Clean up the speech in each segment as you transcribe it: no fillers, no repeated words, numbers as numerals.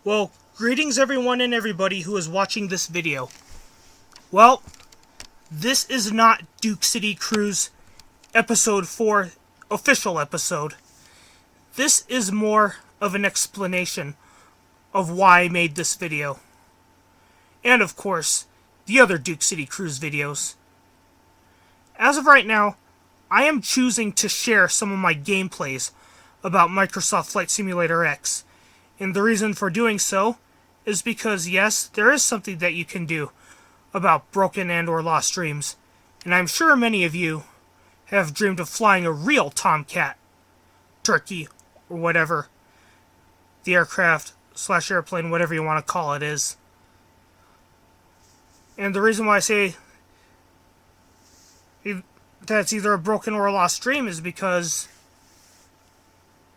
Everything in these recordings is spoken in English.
Well, greetings everyone and everybody who is watching this video. Well, this is not Duke City Cruise Episode 4 official episode. This is more of an explanation of why I made this video. And of course, the other Duke City Cruise videos. As of right now, I am choosing to share some of my gameplays about Microsoft Flight Simulator X. And the reason for doing so is because, yes, there is something that you can do about broken and or lost dreams. And I'm sure many of you have dreamed of flying a real Tomcat, turkey, or whatever the aircraft / airplane, whatever you want to call it, is. And the reason why I say that's either a broken or a lost dream is because,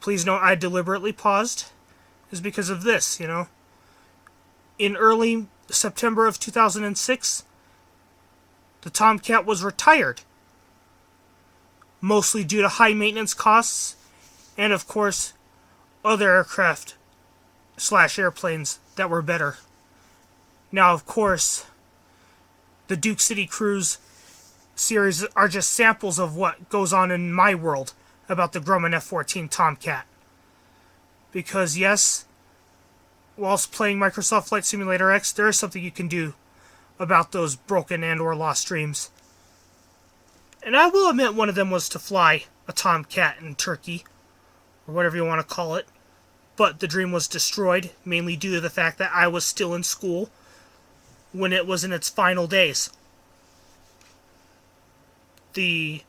please note I deliberately paused, is because of this, In early September of 2006, the Tomcat was retired, mostly due to high maintenance costs, and of course, other aircraft / airplanes that were better. Now, of course, the Duke City Cruise series are just samples of what goes on in my world about the Grumman F-14 Tomcat. Because yes, whilst playing Microsoft Flight Simulator X, there is something you can do about those broken and or lost dreams. And I will admit one of them was to fly a Tomcat in Turkey, or whatever you want to call it. But the dream was destroyed, mainly due to the fact that I was still in school when it was in its final days. The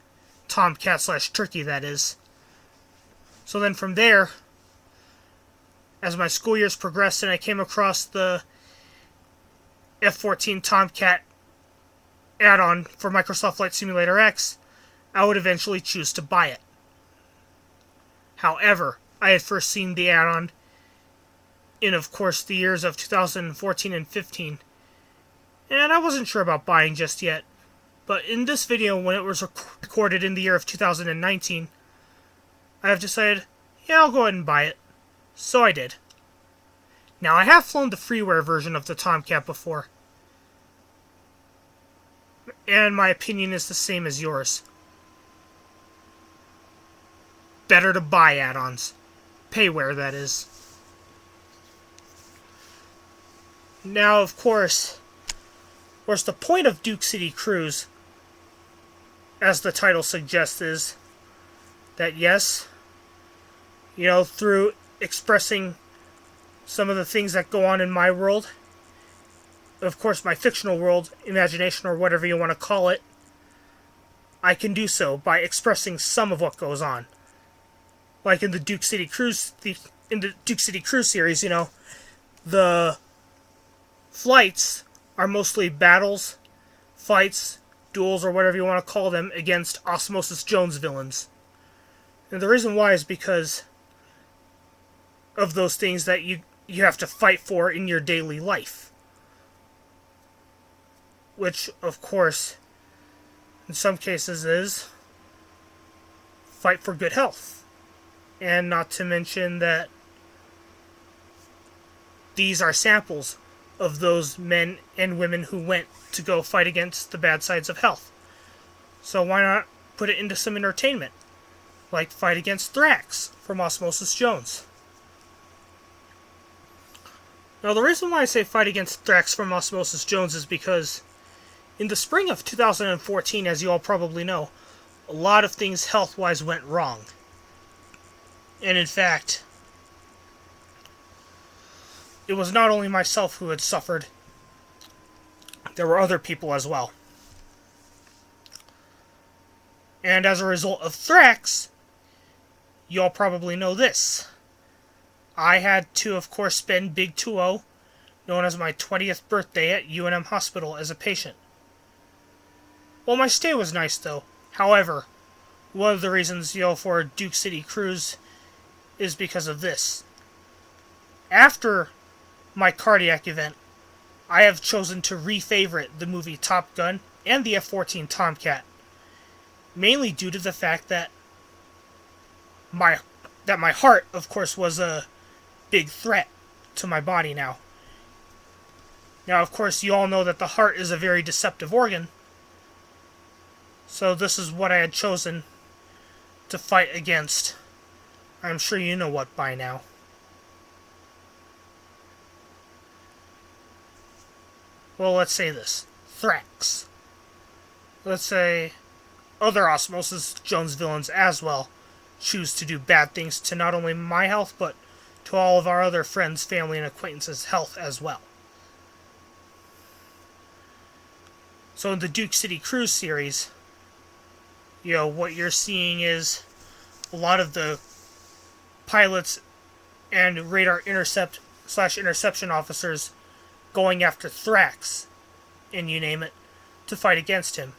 Tomcat / Turkey, that is. So then from there, as my school years progressed and I came across the F-14 Tomcat add-on for Microsoft Flight Simulator X, I would eventually choose to buy it. However, I had first seen the add-on in, of course, the years of 2014 and 15, and I wasn't sure about buying just yet. But in this video, when it was recorded in the year of 2019, I have decided, yeah, I'll go ahead and buy it. So I did. Now, I have flown the freeware version of the Tomcat before, and my opinion is the same as yours. Better to buy add-ons. Payware, that is. Now, of course, what's the point of Duke City Cruise, as the title suggests, is that yes, through expressing some of the things that go on in my world, of course my fictional world, imagination, or whatever you want to call it, I can do so by expressing some of what goes on. Like in the Duke City Cruise, series, the flights are mostly battles, fights, duels, or whatever you want to call them, against Osmosis Jones villains. And the reason why is because of those things that you have to fight for in your daily life. Which, of course, in some cases is fight for good health. And not to mention that these are samples of those men and women who went to go fight against the bad sides of health. So why not put it into some entertainment? Like fight against Thrax from Osmosis Jones. Now, the reason why I say fight against Thrax from Osmosis Jones is because in the spring of 2014, as you all probably know, a lot of things health-wise went wrong. And in fact, it was not only myself who had suffered, there were other people as well. And as a result of Thrax, you all probably know this. I had to, of course, spend Big 2-0, known as my 20th birthday, at UNM Hospital as a patient. Well, my stay was nice, though. However, one of the reasons, for Duke City Cruise is because of this. After my cardiac event, I have chosen to re-favorite the movie Top Gun and the F-14 Tomcat, mainly due to the fact that my heart, of course, was a big threat to my body now. Now, of course, you all know that the heart is a very deceptive organ. So this is what I had chosen to fight against. I'm sure you know what by now. Well, let's say this. Thrax. Let's say other Osmosis Jones villains as well choose to do bad things to not only my health, but to all of our other friends, family, and acquaintances' health as well. So in the Duke City Cruise series, what you're seeing is a lot of the pilots and radar interception officers going after Thrax, and you name it, to fight against him.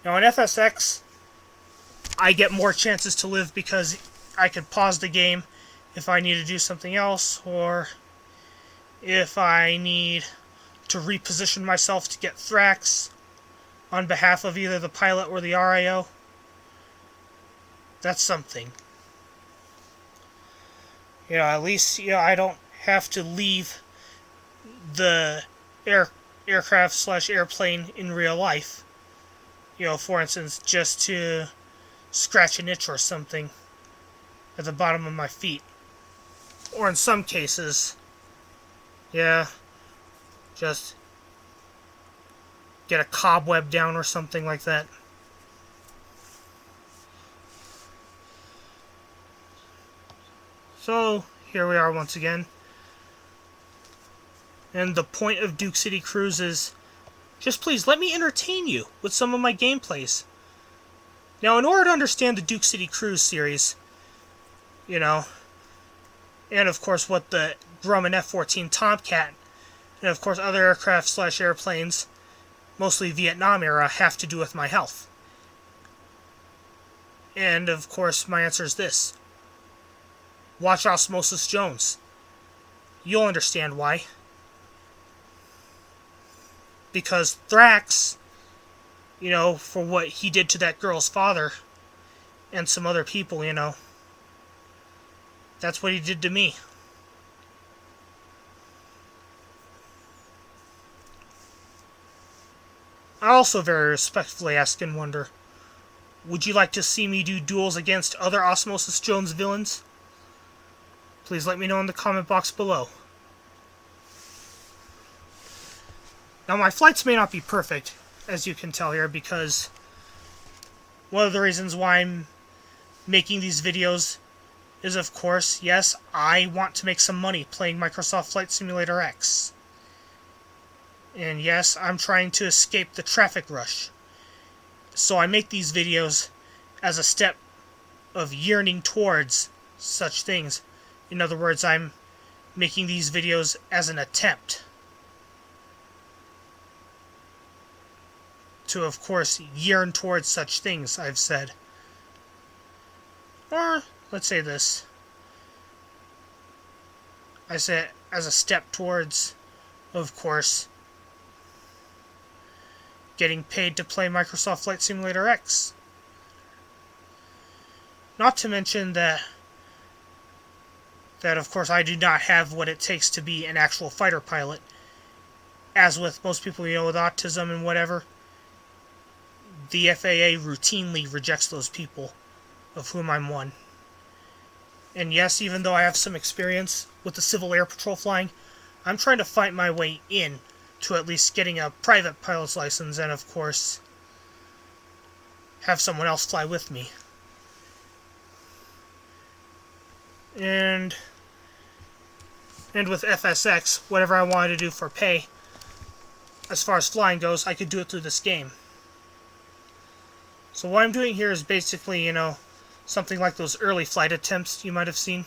Now in FSX, I get more chances to live because I could pause the game if I need to do something else, or if I need to reposition myself to get Thrax on behalf of either the pilot or the RIO. That's something. At least, I don't have to leave the aircraft/airplane in real life. For instance, just to scratch an itch or something at the bottom of my feet. Or in some cases, just get a cobweb down or something like that. So, here we are once again. And the point of Duke City Cruise is, just please let me entertain you with some of my gameplays. Now, in order to understand the Duke City Cruise series, and of course what the Grumman F-14 Tomcat, and of course other aircraft/airplanes, mostly Vietnam era, have to do with my health. And of course my answer is this. Watch Osmosis Jones. You'll understand why. Because Thrax, for what he did to that girl's father and some other people, that's what he did to me. I also very respectfully ask and wonder, would you like to see me do duels against other Osmosis Jones villains? Please let me know in the comment box below. Now, my flights may not be perfect, as you can tell here, because one of the reasons why I'm making these videos is, of course, yes, I want to make some money playing Microsoft Flight Simulator X. And yes, I'm trying to escape the traffic rush. So I make these videos as a step of yearning towards such things. In other words, I'm making these videos as an attempt to, of course, yearn towards such things, I've said. Or, let's say this. I say as a step towards, of course, getting paid to play Microsoft Flight Simulator X. Not to mention that of course I do not have what it takes to be an actual fighter pilot. As with most people with autism and whatever, the FAA routinely rejects those people, of whom I'm one. And yes, even though I have some experience with the Civil Air Patrol flying, I'm trying to fight my way in to at least getting a private pilot's license and, of course, have someone else fly with me. And with FSX, whatever I wanted to do for pay, as far as flying goes, I could do it through this game. So what I'm doing here is basically, something like those early flight attempts you might have seen.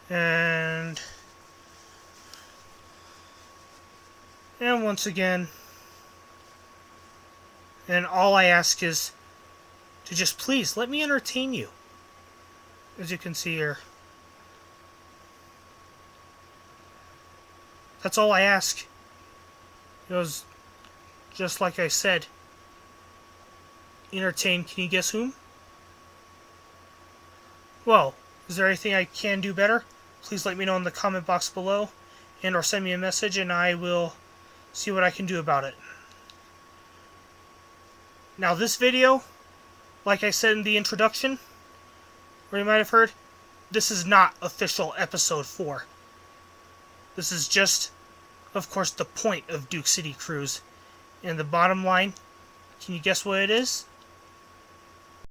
And once again, and all I ask is to just please let me entertain you. As you can see here. That's all I ask. It was just like I said. Entertain, can you guess whom? Well, is there anything I can do better? Please let me know in the comment box below, and or send me a message, and I will see what I can do about it. Now this video, like I said in the introduction, or you might have heard, this is not official episode 4. This is just, of course, the point of Duke City Cruise. And the bottom line, can you guess what it is?